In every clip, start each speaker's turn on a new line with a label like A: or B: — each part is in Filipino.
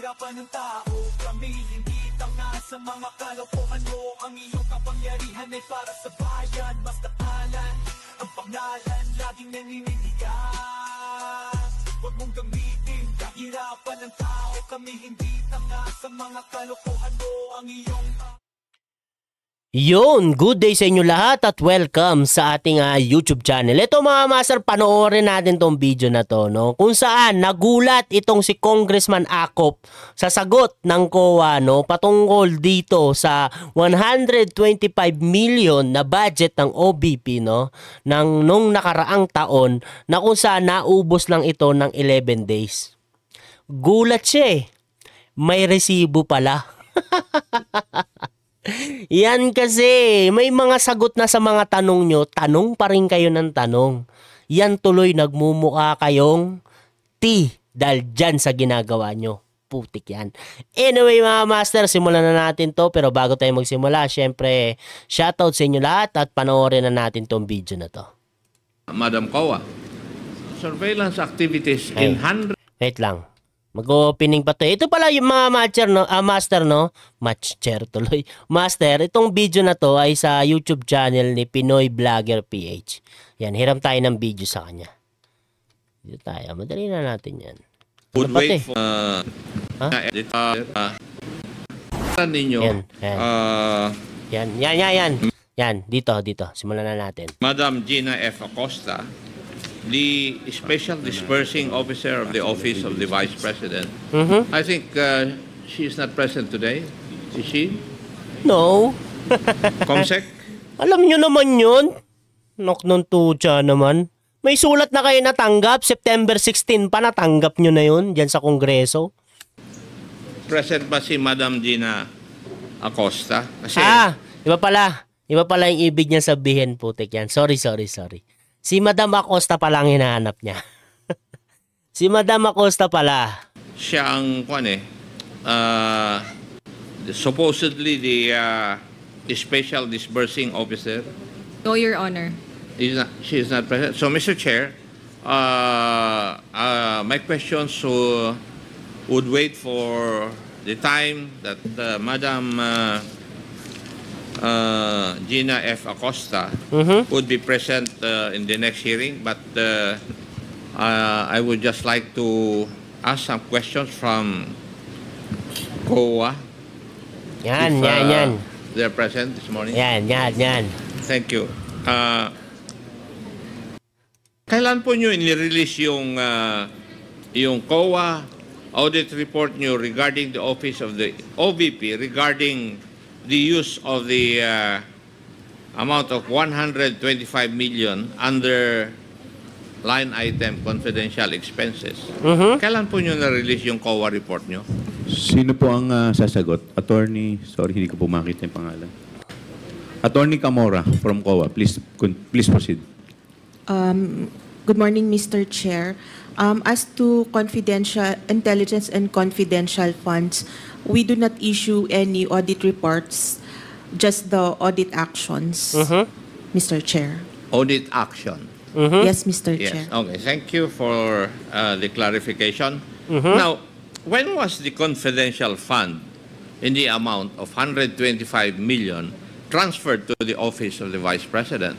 A: kahirapan ng tao. Kami hindi tanga sa mga kalokohan mo. Ang iyong kapangyarihan ay para sa bayan. Mas takalan ang pangalan, laging naninindigan. Huwag mong gamitin kahirapan ng tao. Kami hindi tanga sa mga kalokohan mo. Ang iyong
B: Yun, good day sa inyo lahat at welcome sa ating YouTube channel. Ito mga master, panoorin natin tong video na to, no? Kung saan nagulat itong si Congressman Acop sa sagot ng COA, no? Patungkol dito sa 125 million na budget ng OBP, no? Nung nakaraang taon na kung saan naubos lang ito ng 11 days. Gulat siya eh. May resibo pala. Yan kasi, may mga sagot na sa mga tanong nyo, tanong pa rin kayo ng tanong. Yan tuloy nagmumukha kayong T dahil dyan sa ginagawa nyo. Putik yan. Anyway mga master, simulan na natin to. Pero bago tayo magsimula, syempre, shoutout sa inyo lahat at panoorin na natin tong video na to.
C: Madam COA, surveillance activities in 100...
B: Wait lang. Mag-opening pa to. Ito pala yung mga master, no? Master tuloy. Master, itong video na to ay sa YouTube channel ni Pinoy Vlogger PH. Yan, hiram tayo ng video sa kanya. Dito tayo. Madali na natin yan.
C: Would wait for... ninyo.
B: Yan. Yan, dito. Simulan na natin.
C: Madam Gina F. Acosta, the Special Disbursing Officer of the Office of the Vice President. I think she is not present today. Is she?
B: No.
C: Comsec?
B: Alam nyo naman yun. Nok nung tutsa naman. May sulat na kayo natanggap. September 16 pa natanggap nyo na yun dyan sa Kongreso.
C: Present ba si Madam Gina Acosta? Kasi...
B: iba pala. Iba pala yung ibig niya sabihin, putik yan. Sorry. Si Madam Acosta pa lang hinahanap niya. Si Madam Acosta pala.
C: Siya ang supposedly the Special Disbursing Officer.
D: No, Your Honor.
C: She is not present. So, Mr. Chair, my questions would wait for the time that Madam Gina F. Acosta would be present in the next hearing, but I would just like to ask some questions from COA.
B: Yan.
C: They're present this morning.
B: Yan.
C: Thank you. Kailan po nyo inirelease yung COA audit report nyo regarding the office of the OVP regarding the use of the amount of 125 million under line item confidential expenses? Kailan po nyo na-release yung COA report nyo?
E: Sino po ang sasagot? Attorney, sorry, hindi ko po makita yung pangalan. Attorney Camora from COA. Please proceed.
F: Good morning, Mr. Chair. As to confidential intelligence and confidential funds, we do not issue any audit reports, just the audit actions, Mr. Chair.
C: Audit action?
F: Yes, Mr. Chair.
C: Okay, thank you for the clarification. Now, when was the confidential fund in the amount of 125 million transferred to the Office of the Vice President?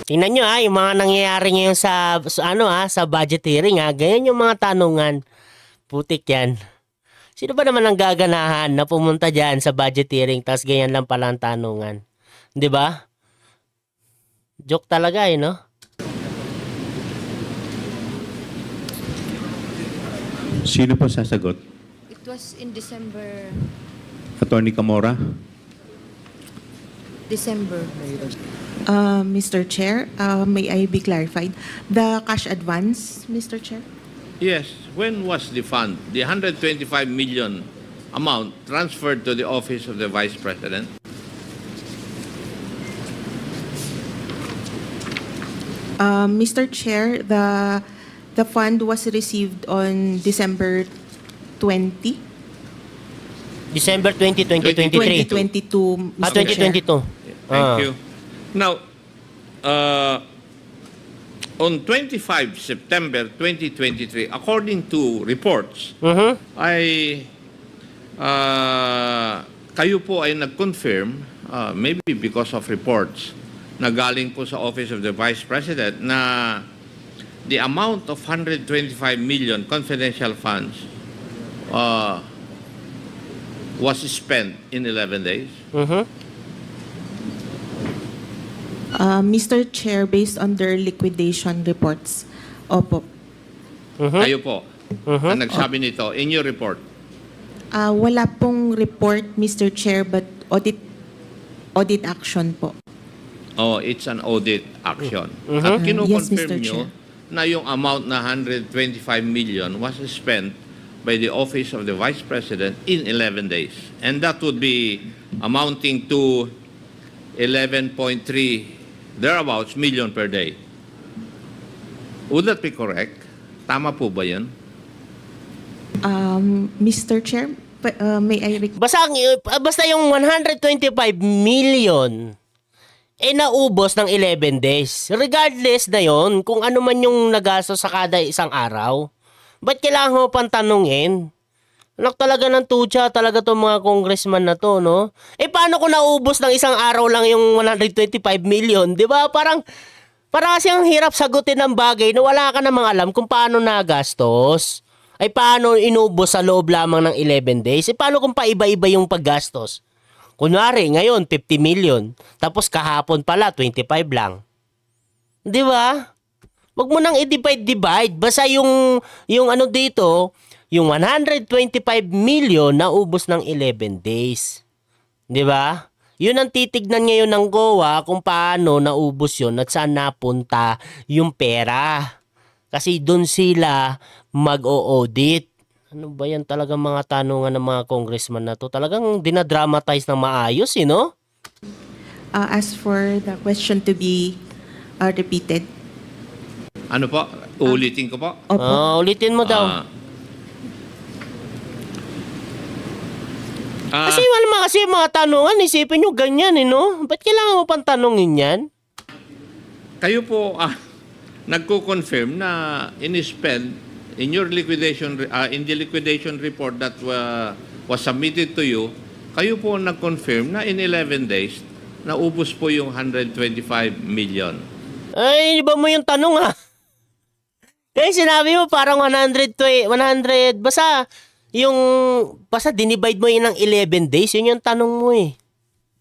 B: Tingnan nyo yung mga nangyayari ngayon sa budget hearing ganyan yung mga tanungan. Putik yan. Sino ba naman ang gaganahan na pumunta dyan sa budget hearing tas ganyan lang pala ang tanungan? Di ba? Joke talaga no?
E: Sino po sasagot?
D: It was in December.
E: Attorney Camora?
D: December.
F: Mr. Chair, may I be clarified? The cash advance, Mr. Chair?
C: Yes. When was the fund, the 125 million amount, transferred to the Office of the Vice President?
F: Mr. Chair, the fund was received on December 20.
B: December 20, 2023.
F: 2022, Mr.
B: 2022.
C: Thank you. Now, on 25 September 2023, according to reports, ay kayo po ay nag-confirm, maybe because of reports, na galing po sa Office of the Vice President na the amount of 125 million confidential funds was spent in 11 days.
F: Mr. Chair, based on their liquidation reports, opo.
C: Kayo po ang nagsabi nito in your report.
F: Wala pong report, Mr. Chair, but audit action po.
C: Oh, it's an audit action. At
F: Yes,
C: kinukonfirm
F: Mr.
C: nyo
F: Chair.
C: na yung amount na 125 million was spent by the Office of the Vice President in 11 days. And that would be amounting to 11.3 thereabouts million per day. Would that be correct? Tama po ba yun?
F: Mr. Chair, may I
B: Basta yung 125 million naubos ng 11 days. Regardless na yon kung ano man yung nagastos sa kada isang araw. Ba't kailangan mo pang tanungin? Anak talaga ng tutsa talaga tong mga congressman na to, no? Paano kung naubos ng isang araw lang yung 125 million? Di ba? Parang kasi ang hirap sagutin ng bagay na wala ka namang alam kung paano nagastos. Paano inubos sa loob lamang ng 11 days? Paano kung paiba-iba yung paggastos? Kunwari, ngayon, 50 million. Tapos kahapon pala, 25 lang. Di ba? Wag mo nang i-divide. Basta yung ano dito, yung 125 million na ubos ng 11 days. Di ba? Yun ang titignan ngayon ng GOA kung paano naubos yun at saan napunta yung pera. Kasi doon sila mag-o-audit. Ano ba yan talagang mga tanungan ng mga congressman na to? Talagang dinadramatize ng maayos, no?
F: As for the question to be repeated.
C: Ano po? Ulitin ko po?
F: Opo.
B: Ulitin mo daw. Kasi yung mga tanungan, isipin nyo ganyan, no? Ba't kailangan mo pang tanungin yan?
C: Kayo po nagko-confirm na in-spend in your liquidation in the liquidation report that was submitted to you, kayo po nag-confirm na in 11 days naubos po yung 125 million.
B: Iba mo yung tanong, ha? Sinabi mo parang 100, basta dinivide mo yun ng 11 days, yun yung tanong mo eh.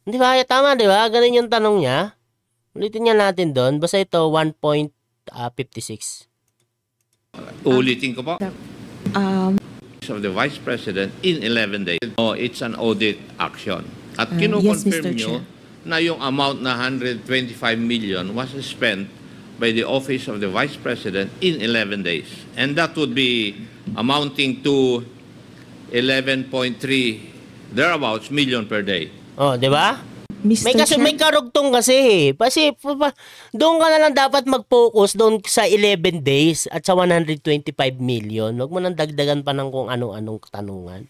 B: Hindi ba? Tama, di ba? Ganun yung tanong niya. Ulitin niya natin doon. Basta ito, 1.56.
C: Ulitin ko po. Of the Vice President in 11 days. Oh, it's an audit action. At kinukonfirm
F: Mr.
C: nyo
F: Chair.
C: na yung amount na 125 million was spent by the Office of the Vice President in 11 days. And that would be amounting to 11.3 thereabouts million per day.
B: Oh, di ba?
F: Mr. Chair,
B: May karugtong kasi. Kasi doon ka na lang dapat mag-focus doon sa 11 days at sa 125 million. Huwag mo nang dagdagan pa ng kung anong tanungan.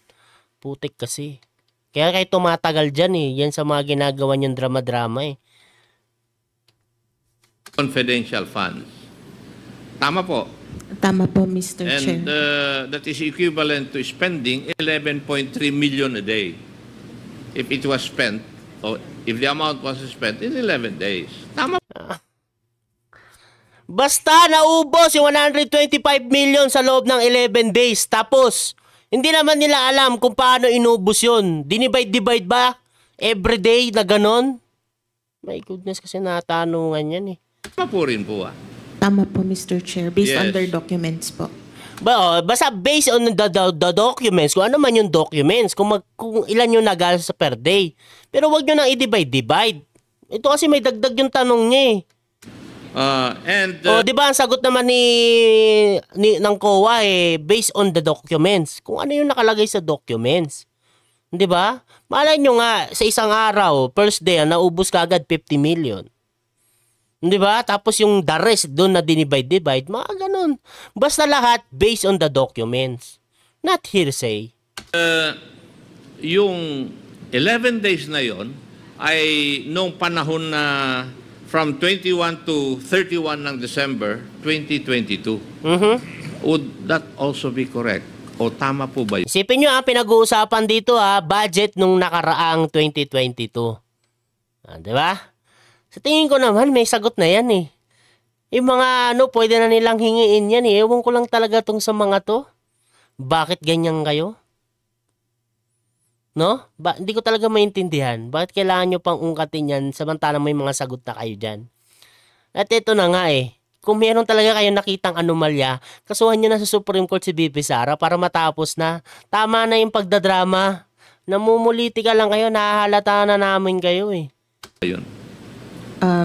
B: Putik kasi. Kaya kayo tumatagal dyan eh. Yan sa mga ginagawa niyong drama-drama eh.
C: Confidential funds. Tama po.
F: Tama po, Mr. Chair.
C: And that is equivalent to spending 11.3 million a day. If it was spent, or if the amount was spent in 11 days. Tama.
B: Basta naubos yung 125 million sa loob ng 11 days. Tapos, hindi naman nila alam kung paano inubos yun. Dinivide ba? Everyday na ganon? My goodness, kasi natanungan yan eh.
C: Tama po rin po
F: Tama po, Mr. Chair. Based on
C: Yes.
F: their documents po.
B: Basta based on the documents, kung ano man yung documents, kung ilan yung nagastos per day. Pero wag nyo nang i-divide. Ito kasi may dagdag yung tanong niya eh. Di ba ang sagot naman ng COA based on the documents. Kung ano yung nakalagay sa documents. Di ba? Malay nyo nga sa isang araw, first day, naubos ka agad 50 million. Di ba? Tapos yung the rest doon na dinivide, mga ganun. Basta lahat based on the documents. Not hearsay.
C: Yung 11 days na yon ay nung panahon na from 21 to 31 ng December 2022. Would that also be correct? O tama po ba yun?
B: Isipin nyo, ang pinag-uusapan dito budget nung nakaraang 2022. Di ba? Sa tingin ko naman, may sagot na yan eh. Yung mga pwede na nilang hingiin yan eh. Ewan ko lang talaga tong sa mga to. Bakit ganyan kayo? No? Hindi ko talaga maintindihan. Bakit kailangan nyo pang ungkatin yan samantalang may mga sagot na kayo dyan? At ito na nga eh. Kung meron talaga kayo nakitang anomalya, kasuhan nyo na sa Supreme Court si BP Sara para matapos na. Tama na yung pagdadrama. Namumuliti ka lang kayo, nahahalata na namin kayo eh.
C: Ayun.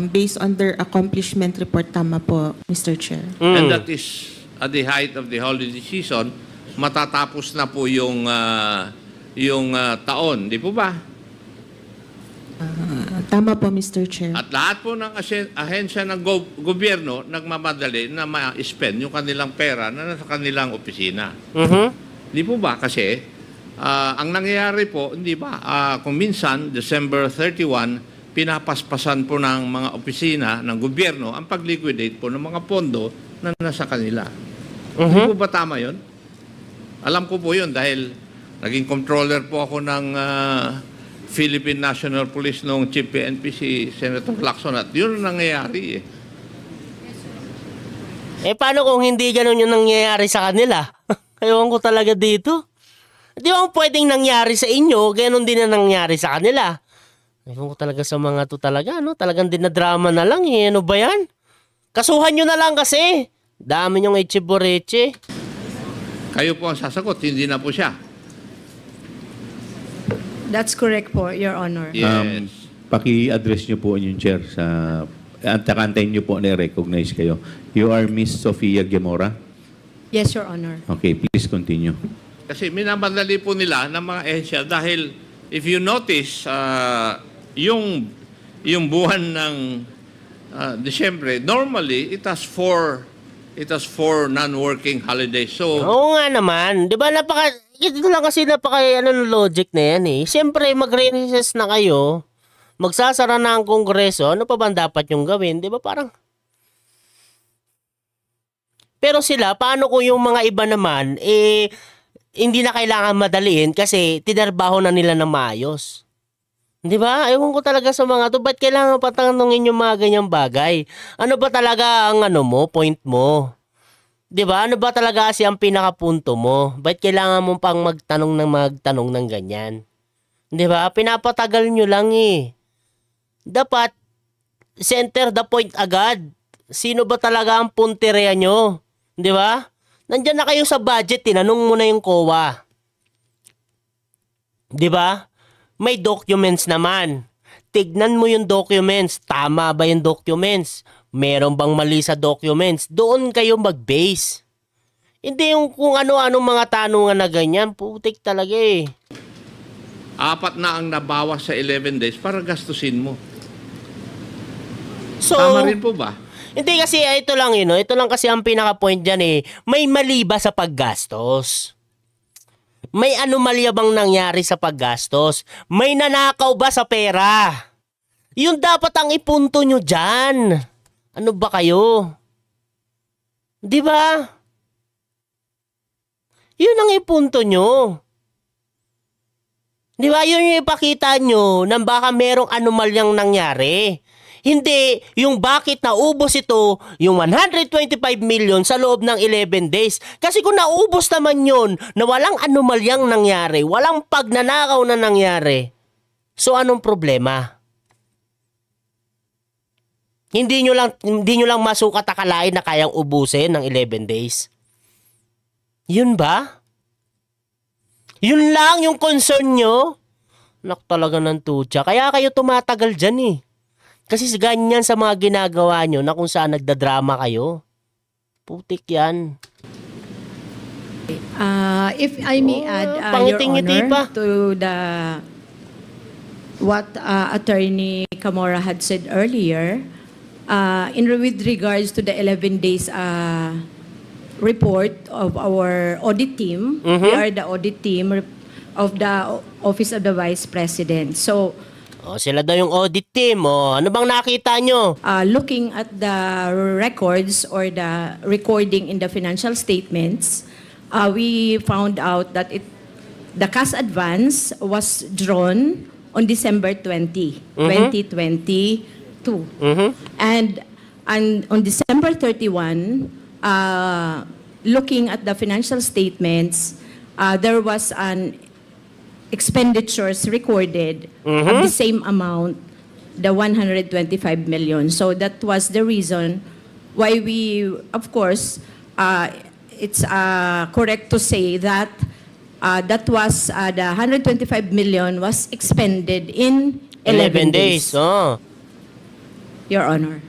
F: Based on their accomplishment report, tama po, Mr. Chair.
C: And that is at the height of the holiday season, matatapos na po yung taon, di po ba?
F: Tama po, Mr. Chair.
C: At lahat po ng ahensya ng gobyerno nagmamadali na ma-spend yung kanilang pera na nasa kanilang opisina. Di po ba? Kasi ang nangyayari po, hindi ba, kung minsan, December 31, pinapaspasan po ng mga opisina ng gobyerno ang pag-liquidate po ng mga pondo na nasa kanila. Di po ba tama yun? Alam ko po yun dahil naging controller po ako ng Philippine National Police noong Chief PNP si Senator Lacson at yun ang nangyayari eh.
B: Paano kung hindi ganun yung nangyayari sa kanila? Ewan ko talaga dito. Di ba pwedeng nangyari sa inyo, ganun din na nangyari sa kanila? Ewan ko talaga sa mga to talaga, Talagang dinadrama na lang eh. Ano ba yan? Kasuhan nyo na lang kasi. Dami nyong eche-boreche.
C: Kayo po ang sasagot, hindi na po siya.
D: That's correct po, Your Honor.
C: Yes.
E: Paki-address niyo po yung chair sa... Antakantayin niyo po na-recognize kayo. You are Miss Sofia Gemora?
D: Yes, Your Honor.
E: Okay, please continue.
C: Kasi minamadali po nila ng mga ehensya dahil if you notice, yung buwan ng Disyembre, normally it has four non-working holidays. So,
B: Oo nga naman. Di ba ito lang kasi ng logic na yan eh. Siyempre, mag-recess na kayo, magsasara na ang kongreso, ano pa ba dapat yung gawin? Di ba parang... Pero sila, paano kung yung mga iba naman, hindi na kailangan madaliin kasi tinarbaho na nila ng maayos. Di ba? Ewan ko talaga sa mga to. Ba't kailangan patanungin yung mga ganyang bagay? Ano ba talaga ang point mo? Di ba? Ano ba talaga kasi ang pinakapunto mo? Ba't kailangan mo pang magtanong ng ganyan? Di ba? Pinapatagal nyo lang eh. Dapat, center the point agad. Sino ba talaga ang punterea nyo? Di ba? Nandyan na kayo sa budget, tinanong mo na yung COA. Di ba? May documents naman. Tignan mo yung documents. Tama ba yung documents? Meron bang mali sa documents? Doon kayo mag-base. Hindi yung kung ano-anong mga tanungan na ganyan. Putik talaga eh.
C: 4 na ang nabawas sa 11 days para gastusin mo.
B: So,
C: Tama rin po ba?
B: Hindi kasi ito lang ito lang kasi ang pinaka-point dyan eh. May mali ba sa paggastos? May anomalya bang nangyari sa paggastos? May nanakaw ba sa pera? Yun dapat ang ipunto nyo dyan. Ano ba kayo? Di ba? Yun ang ipunto nyo. Di ba? Yun yung ipakita nyo na baka merong anomalyang nangyari. Hindi yung bakit naubos ito, yung 125 million sa loob ng 11 days. Kasi kung naubos naman yun na walang anomalyang nangyari, walang pagnanakaw na nangyari, so anong problema? Hindi nyo lang masukat akalain na kayang ubusin ng 11 days. Yun ba? Yun lang yung concern nyo? Nak talaga ng tutya. Kaya kayo tumatagal dyan eh. Kasi ganyan sa mga ginagawa nyo na kung saan nagdadrama kayo. Putik yan.
G: If I may add, Your
B: pangiting-ngiti
G: Honor,
B: pa.
G: to what Attorney Camora had said earlier, with regards to the 11 days report of our audit team, we are the audit team of the Office of the Vice President. So,
B: Sila daw yung audit team. Ano bang nakita nyo?
G: Looking at the records or the recording in the financial statements, we found out that the cash advance was drawn on December 20, 2022. And on December 31, looking at the financial statements, there was an expenditures recorded of the same amount, the 125 million. So that was the reason why we, of course, it's correct to say that that was the 125 million was expended in 11 days. Your Honor.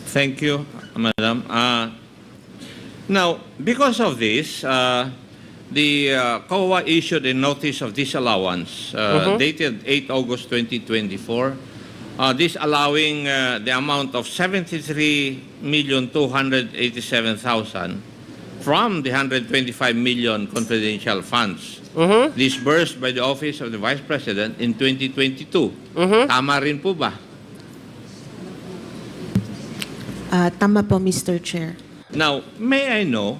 C: Thank you, Madam. Now, because of this, the COA issued a notice of disallowance dated 8 August 2024, this allowing the amount of 73,287,000 from the 125 million confidential funds disbursed by the Office of the Vice President in 2022. Tama rin po ba?
F: Tama po, Mr. Chair.
C: Now, may I know,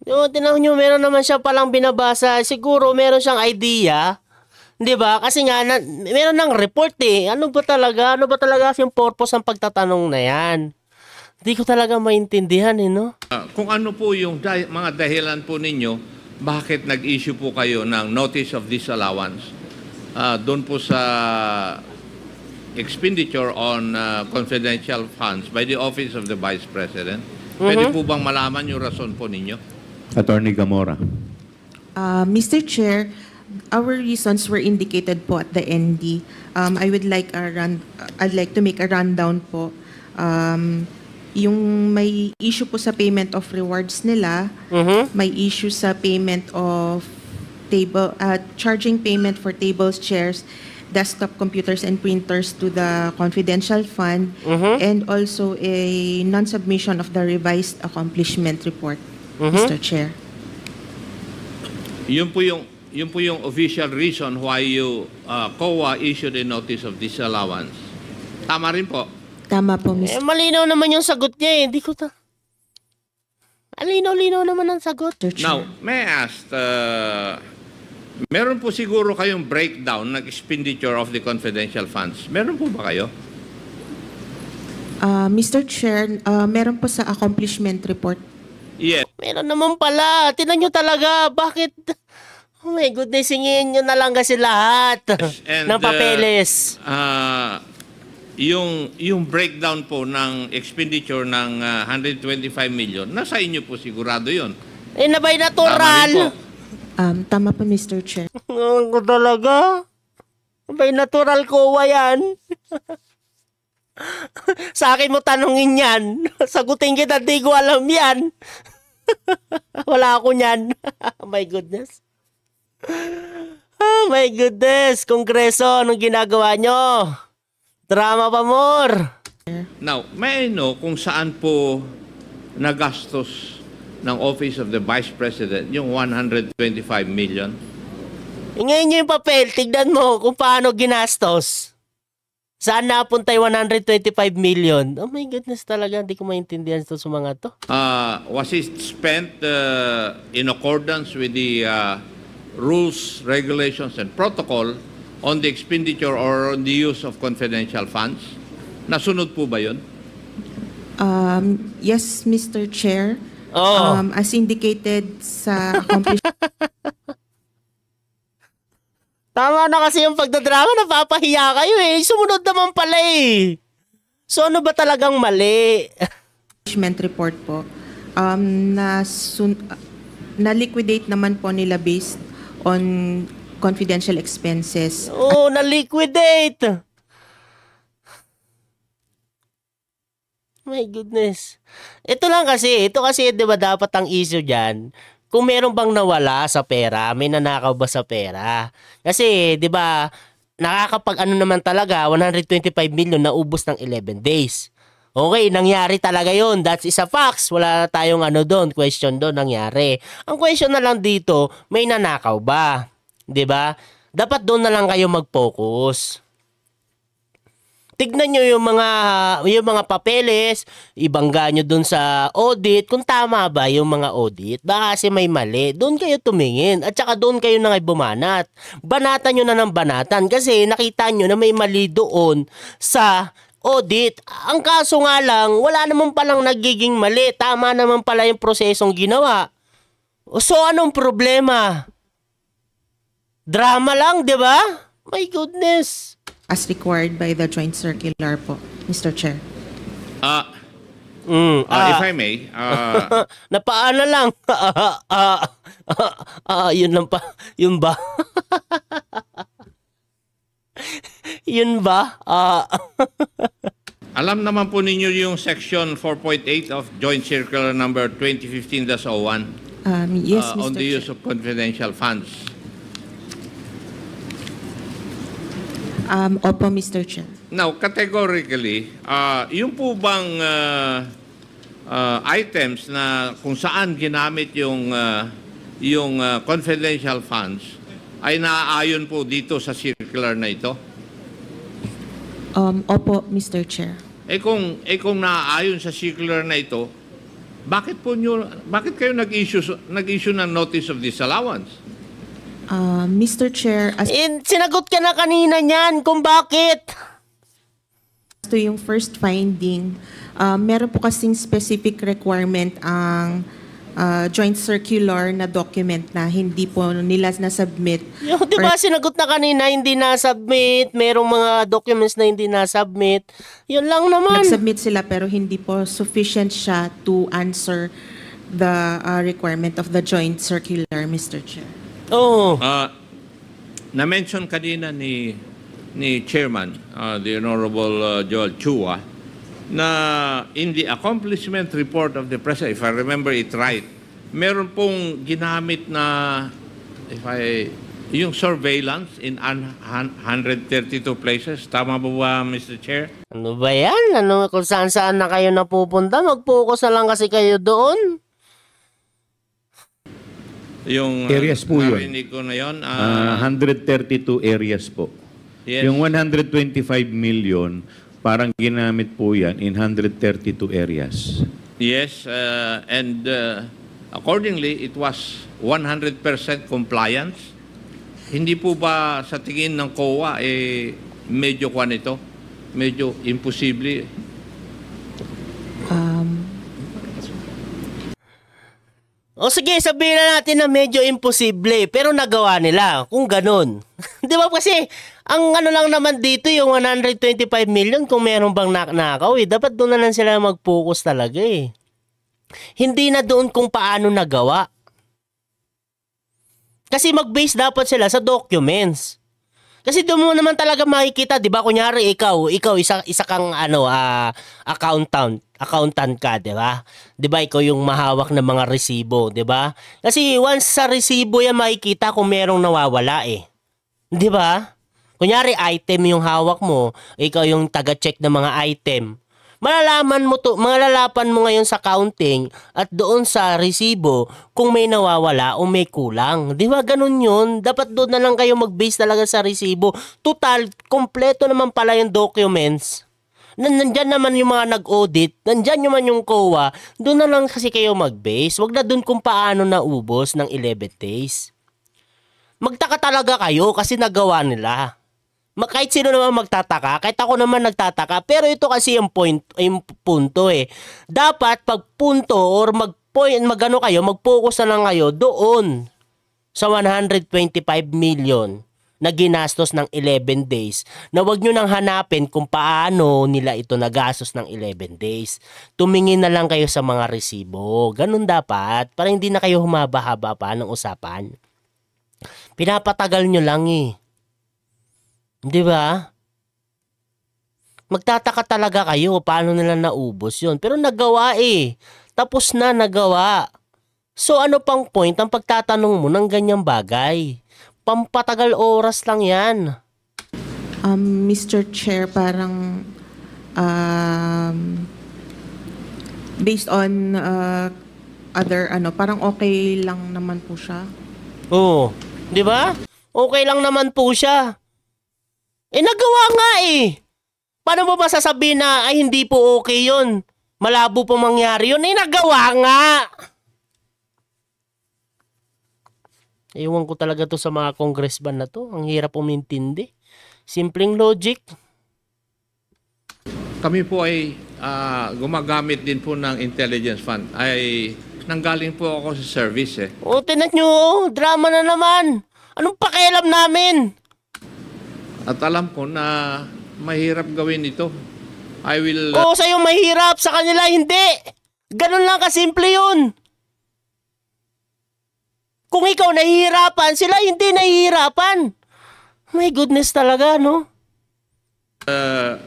B: Tinaw nyo, meron naman siya palang binabasa. Siguro meron siyang idea. Di ba? Kasi nga, meron ng report eh. Ano ba talaga yung purpose ng pagtatanong na yan? Hindi ko talaga maintindihan eh, no?
C: kung ano po yung mga dahilan po ninyo, bakit nag-issue po kayo ng notice of disallowance doon po sa expenditure on confidential funds by the Office of the Vice President. Pwede po bang malaman yung rason po ninyo?
E: Attorney Gamora.
F: Mr. Chair, our reasons were indicated po at the ND. I'd like to make a rundown po. Yung may issue po sa payment of rewards nila, may issue sa payment of charging payment for tables, chairs, desktop computers and printers to the confidential fund, and also a non-submission of the revised accomplishment report, Mr. Chair.
C: Yun po yung official reason why you COA issued a notice of disallowance. Tama rin po.
F: Tama po, Mr.
B: Malinaw naman yung sagot niya eh. Hindi ko Malinaw naman ang sagot.
C: Now, may I ask, meron po siguro kayong breakdown ng expenditure of the confidential funds. Meron po ba kayo?
F: Mr. Chair, meron po sa accomplishment report.
C: Yes.
B: Meron naman pala. Tinan nyo talaga. Bakit? Oh my goodness, singin nyo na lang kasi lahat
C: And,
B: ng papeles.
C: Yung breakdown po ng expenditure ng 125 million, nasa inyo po sigurado yun.
B: Nabay
C: Tama rin
B: natural.
C: po.
F: Tama po, Mr. Chair.
B: Ko talaga. Nabay natural COA yan. Sa akin mo tanungin yan. Sagutin kita, di ko alam yan. Wala ako niyan. Oh my goodness. Oh my goodness. Kongreso, anong ginagawa nyo? Drama pa more.
C: Now, may I know kung saan po nagastos ng Office of the Vice President yung 125 million?
B: Ngayon nyo yung papel. Tignan mo kung paano ginastos. Saan napunta yung 125 million? Oh my goodness talaga. Hindi ko maintindihan ito sa mga to.
C: Was it spent in accordance with the rules, regulations, and protocol on the expenditure or on the use of confidential funds? Nasunod po ba yun?
F: Yes, Mr. Chair.
B: Oo.
F: As indicated sa accomplishment
B: Tama na kasi yung pagdadrama, napapahiya kayo eh. Sumunod naman pala eh. So ano ba talagang mali?
F: report po, na-liquidate naman po nila based on confidential expenses.
B: Oo, na-liquidate. My goodness. Ito kasi, di ba dapat ang issue dyan, kung meron bang nawala sa pera, may nanakaw ba sa pera? Kasi, di ba, nakakapag-ano naman talaga, 125 million na ubos ng 11 days. Okay, nangyari talaga yon. That is a facts. Wala tayong question doon, nangyari. Ang question na lang dito, may nanakaw ba? Di ba? Dapat doon na lang kayo mag-focus. tignan nyo yung mga papeles, ibangga nyo dun sa audit, kung tama ba yung mga audit. Baka kasi may mali, doon kayo tumingin at saka doon kayo na bumanat. Banatan nyo na ng banatan kasi nakita nyo na may mali doon sa audit. Ang kaso nga lang, wala naman palang nagiging mali. Tama naman pala yung prosesong ginawa. So anong problema? Drama lang, di ba? My goodness.
F: As required by the joint circular po, Mr. Chair.
C: If I may,
B: Napaano lang. Yun lang pa. Yun ba? Yun ba?
C: alam naman po ninyo yung section 4.8 of Joint Circular number 2015-01
F: Yes, Mr.
C: on the
F: Chair.
C: use of confidential funds.
F: Opo, Mr. Chair.
C: Now, categorically, yung po bang items na kung saan ginamit yung confidential funds ay naaayon po dito sa circular na ito?
F: Opo, Mr. Chair.
C: Kung naaayon sa circular na ito, bakit kayo nag-issue ng notice of disallowance?
F: Mr. Chair, as
B: Sinagot ka na kanina niyan kung bakit.
F: to yung first finding, meron po kasing specific requirement ang joint circular na document na hindi po nila na-submit.
B: Yung, di ba sinagot na kanina, hindi na-submit, merong mga documents na hindi na-submit. Yun lang naman.
F: Nag-submit sila pero hindi po sufficient siya to answer the requirement of the joint circular, Mr. Chair.
B: Oo.
C: Na-mention kanina ni Chairman, the Honorable Joel Chua, na in the accomplishment report of the President, if I remember it right, meron pong ginamit na, yung surveillance in 132 places. Tama ba, Mr. Chair?
B: Ano ba yan? Kung saan-saan na kayo napupunta, mag-focus na lang kasi kayo doon.
C: Yung
E: Areas po yun.
C: narinig ko na yun.
E: 132 areas po.
C: Yes.
E: Yung 125 million, parang ginamit po yan in 132 areas.
C: Yes, and accordingly, it was 100% compliance. Hindi po ba sa tingin ng COA, medyo kwan ito? Medyo imposible?
B: O sige, sabihin na natin na medyo imposible, pero nagawa nila kung ganun. Di ba kasi, ang ano lang naman dito, yung 125 million, kung meron bang naknakaw, dapat doon na lang sila mag-focus talaga eh. Hindi na doon kung paano nagawa. Kasi mag-base dapat sila sa documents. Kasi doon mo naman talaga makikita, 'di ba? Kunyari ikaw isa kang accountant ka, 'di ba? 'Di ba ikaw yung mahawak ng mga resibo, 'di ba? Kasi once sa resibo yan makikita kung merong nawawala eh. 'Di ba? Kunyari item yung hawak mo, ikaw yung taga-check ng mga item. Malalaman malalapan mo ngayon sa counting at doon sa resibo kung may nawawala o may kulang. Di ba ganun yun? Dapat doon na lang kayo mag-base talaga sa resibo. Total, kompleto naman pala yung documents. Nandyan naman yung mga nag-audit, nandyan naman yung COA, doon na lang kasi kayo mag-base. Wag na doon kung paano naubos ng 11 days. Magtaka talaga kayo kasi nagawa nila. Kahit sino naman magtataka, kahit ako naman nagtataka, pero ito kasi yung punto eh. Dapat pag punto or mag-focus na lang kayo doon sa 125 million na ginastos ng 11 days. Na wag nyo nang hanapin kung paano nila ito nagastos ng 11 days. Tumingin na lang kayo sa mga resibo. Ganun dapat, para hindi na kayo humaba-haba pa ng usapan. Pinapatagal nyo lang eh. Di ba? Magtataka talaga kayo paano nila naubos yun. Pero nagawa eh. Tapos na nagawa. So ano pang point ang pagtatanong mo ng ganyang bagay? Pampatagal oras lang yan.
F: Mr. Chair, parang based on other parang okay lang naman po siya.
B: Oo. Di ba? Okay lang naman po siya. Nagawa nga eh. Paano mo ba sasabihin na ay hindi po okay yun? Malabo po mangyari yun. Eh, nagawa nga. Ewan ko talaga to sa mga congressman na to. Ang hirap umintindi. Simpleng logic.
C: Kami po ay gumagamit din po ng intelligence fund. Ay nanggaling po ako sa service eh.
B: O, tinan nyo. Drama na naman. Anong pakialam namin?
C: At alam ko na mahirap gawin ito. I will...
B: Oo, sa'yo mahirap. Sa kanila hindi. Ganun lang kasimple yun. Kung ikaw nahihirapan, sila hindi nahihirapan. My goodness talaga, no?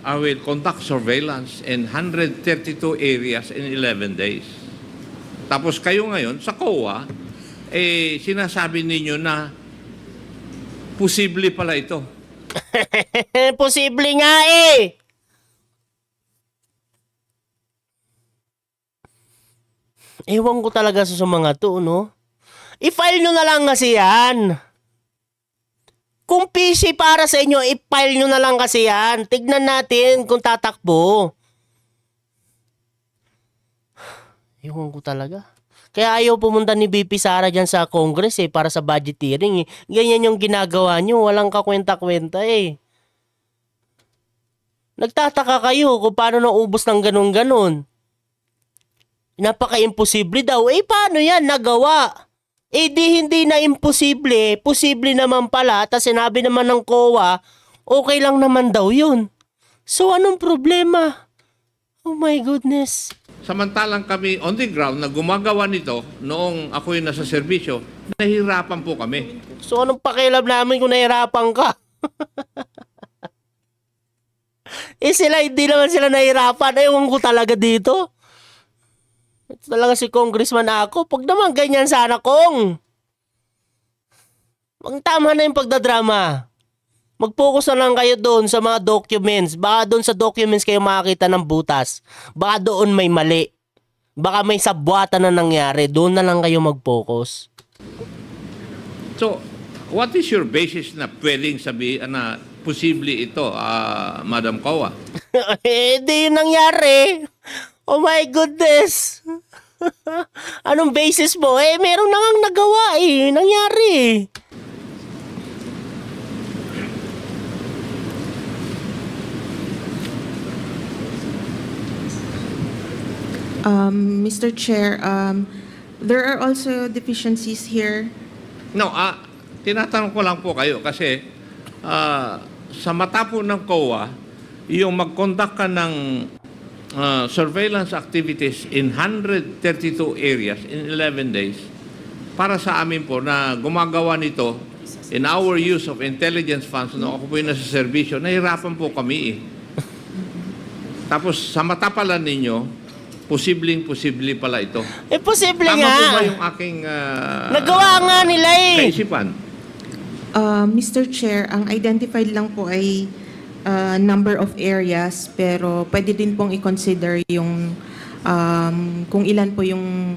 C: I will conduct surveillance in 132 areas in 11 days. Tapos kayo ngayon, sa COA, eh, sinasabi ninyo na posible pala ito.
B: Posible nga eh. Ewan ko talaga sa mga to, no? I-file nyo na lang kasi yan. Kung PC para sa inyo, i-file nyo na lang kasi yan. Tignan natin kung tatakbo. Ewan ko talaga. Kaya ayaw pumunta ni BP Sara dyan sa Congress eh, para sa budget hearing eh. Ganyan yung ginagawa nyo, walang kakwenta-kwenta eh. Nagtataka kayo kung paano naubos ng ganun-ganun. Napaka-imposible daw. Eh paano yan? Nagawa. Eh di hindi na imposible. Posible naman pala. At sinabi naman ng COA, okay lang naman daw yun. So anong problema? Oh my goodness.
C: Samantalang kami on the ground na gumagawa nito noong ako'y nasa serbisyo, nahihirapan po kami.
B: So anong pakialam namin kung nahihirapan ka? Eh sila, hindi naman sila nahihirapan. Ewan ko talaga dito. Ito talaga si Congressman ako. Pag naman ganyan sana kong. Tama na yung pagdadrama. Mag-focus na lang kayo doon sa mga documents. Baka doon sa documents kayo makakita ng butas. Baka doon may mali. Baka may sabwatan na nangyari. Doon na lang kayo mag-focus.
C: So, what is your basis na pwedeng sabihin na posible ito, Madam COA?
B: Eh, di yun nangyari. Oh my goodness. Anong basis mo? Eh, meron na ngang nagawa eh. Nangyari eh.
F: Mr. Chair, there are also deficiencies here.
C: No, tinatanong ko lang po kayo kasi sa mata po ng COA, yung mag-conduct ka ng surveillance activities in 132 areas in 11 days, para sa amin po na gumagawa nito in our use of intelligence funds, no, ako po yung nasa servisyo, nahirapan po kami eh. Tapos sa mata pala ninyo, posible pala ito.
B: Eh, posible
C: Tama
B: nga.
C: po ba yung aking
B: Nagawa nga nila eh.
C: kaisipan?
F: Mr. Chair, ang identified lang po ay number of areas, pero pwede din pong i-consider yung kung ilan po yung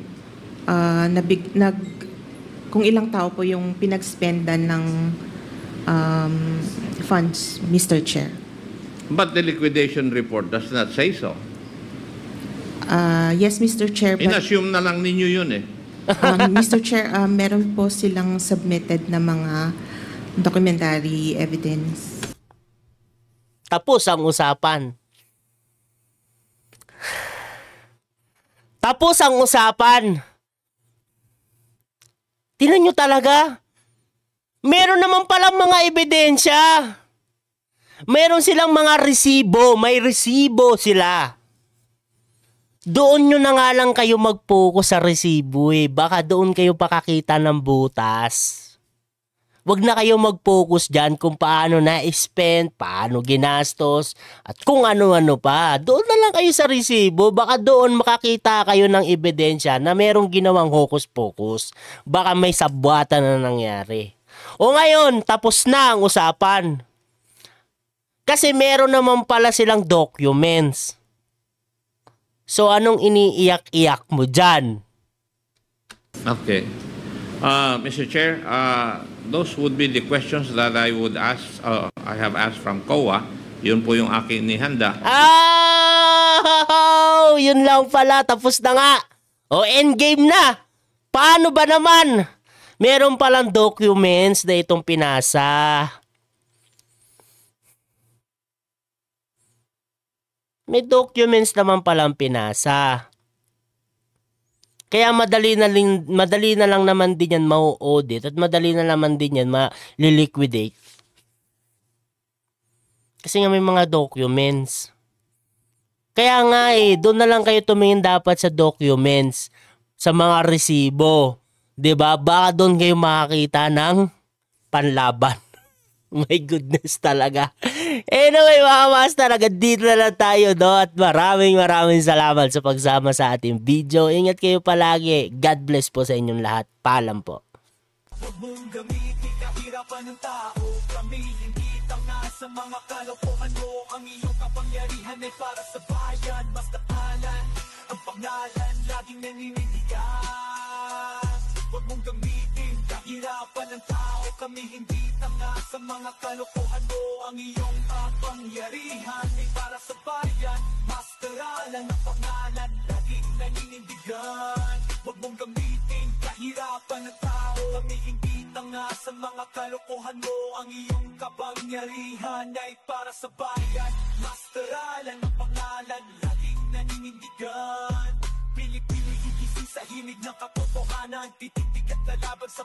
F: kung ilang tao po yung pinag-spendan ng funds, Mr. Chair.
C: But the liquidation report does not say so.
F: Yes, Mr. Chair. But,
C: In-assume na lang ninyo yun eh.
F: Mr. Chair, meron po silang submitted na mga documentary evidence.
B: Tapos ang usapan. Tapos ang usapan. Tingnan nyo talaga. Meron naman palang mga ebidensya. Meron silang mga resibo. May resibo sila. Doon nyo na nga lang kayo mag-focus sa resibo eh. Baka doon kayo pakakita ng butas. Wag na kayo mag-focus dyan kung paano na-spend, paano ginastos, at kung ano-ano pa. Doon na lang kayo sa resibo. Baka doon makakita kayo ng ebidensya na merong ginawang hocus-pocus. Baka may sabwatan na nangyari. O ngayon, tapos na ang usapan. Kasi meron naman pala silang documents. So anong iniiyak-iyak mo dyan?
C: Okay. Mr. Chair, those would be the questions that I would ask, I have asked from COA. Yun po yung aking nihanda.
B: Yun lang pala. Tapos na nga. O, endgame na. Paano ba naman? Meron palang documents na itong pinasa. May documents naman palang pinasa. Kaya madali na lang naman din yan mau-audit at madali na naman din yan ma-liquidate. Kasi nga may mga documents. Kaya nga doon na lang kayo tumingin dapat sa documents, sa mga resibo. 'Di ba? Baka doon kayo makakita ng panlaban. My goodness talaga. Anyway, mga master, dito na lang tayo, no? At maraming salamat sa pagsama sa ating video. Ingat kayo palagi. God bless po sa inyong lahat. Paalam po.
A: Huwag mong gamitin kahirapan ng tao. Kami hindi tanga sa mga kalokohan mo. Ang iyong kapangyarihan ay para sa bayan. Basta alan, ang pangalan laging naninindigan. Huwag mong gamitin kahirapan ng tao. Kami hindi tanga sa mga kalokohan mo. Ang iyong kapangyarihan ay para sa bayan. Masteralan ang pangalan laging naninindigan. Huwag mong gamitin kahirapan ng tao. Kami hindi tanga sa mga kalokohan mo. Ang iyong kapangyarihan ay para sa bayan. Masteralan ang pangalan laging naninindigan. Pili-pili higising sa himig ng katotohanan. Titindig at lalaban sa